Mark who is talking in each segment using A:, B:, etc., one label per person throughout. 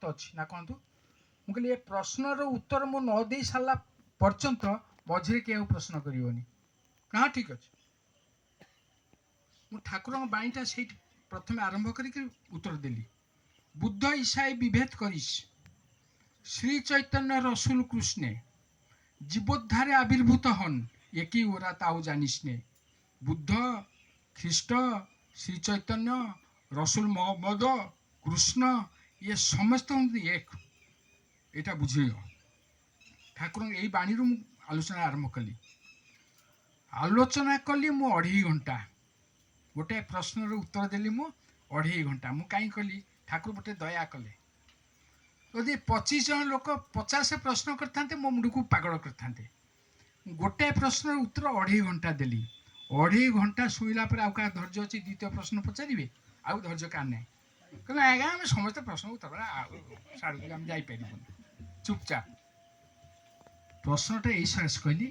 A: अर्थ अच्छी ना कहतु मुझे ये प्रश्नर उत्तर मु न दे सारा पर्यंत मझे के प्रश्न करनी हाँ ठीक अच्छे मु ठाकुर बाणीटा से प्रथम आरंभ करके उत्तर देली बुद्ध ईसाई विभेद करिस श्री चैतन्य रसुल कृष्णे जीवोद्धारे आविर्भूत हन एक ही ओरा ताऊ जानिसने बुद्ध ख्रीष्ट श्री चैतन्य रसुल मोहम्मद कृष्ण ये समस्त एक यहाँ बुझे ठाकुर यही बाणी आलोचना आरंभ कली आलोचना कली मु 2.5 घंटा गोटे प्रश्न उत्तर देली मु 2.5 घंटा मु कहीं कली ठाकुर गोटे दया कले यदि 25 जन लोक 50 प्रश्न करते मो मुंड को पागल करते गोटे प्रश्न उत्तर 2.5 घंटा देली 2.5 घंटा शुईला आउ क्या धैर्य अच्छी द्वितीय प्रश्न पचारे आउ धैर्य क्या ना कहना आज्ञा आम समस्त प्रश्न उत्तर साड़ू आम जापर चुपचाप प्रश्नटा यही कहली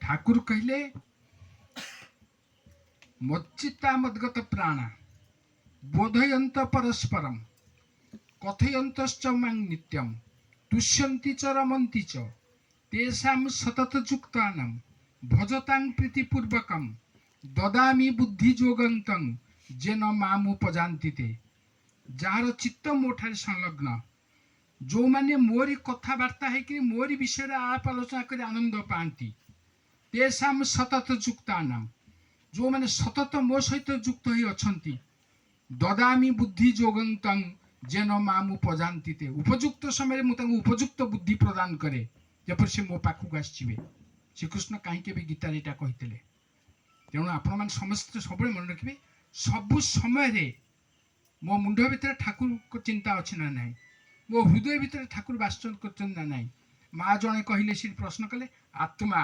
A: ठाकुर कहले मच्चिता मद्गत प्राणा बोधयंत परस्परम कथयन्तश्च मां नित्यं तुष्यन्ति च रमन्ति च तेषां सततयुक्तानां भजतां प्रीतिपूर्वकं ददामि बुद्धियोगन्तं जेन मामुपजान्ति ते जार चित्त मोठारे संलग्न जो माने मोरी कथबार्ता है मोरी विषय आप आलोचना कर आनंद पाती तेषां सततयुक्तानां जो माने सतत मो सहित युक्त ही अछंती ददामि बुद्धियोगन्तं जेन मामुपजान्ति ते उपयुक्त समय मुझे उपयुक्त बुद्धि प्रदान करे जपर से मो पाखक आसवे श्रीकृष्ण कहीं गीता यहाँ कहते तेणु आपण मैंने समस्त सब मन रखिए सबु समय मो मुंड भितर ठाकुर को चिंता अच्छी ना ना मो हृदय भितर ठाकुर बास कर ना माँ जड़े कहले सी प्रश्न कले आत्मा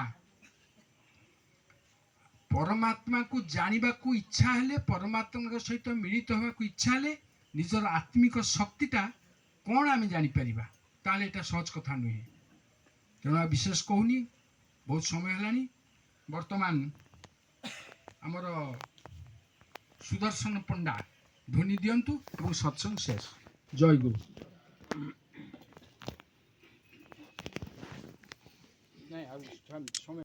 A: परमात्मा को जानवा को इच्छा है परमात्मा सहित मिलित होगा इच्छा है निजर आत्मिक शक्तिटा कौन आम जापर ताले एटा सहज कथा नुहे तेणु विशेष कहूनी बहुत समय है बर्तमान आमर सुदर्शन पंडा ध्वनि दिंतु और सत्संग शेष जय गुरु नहीं समय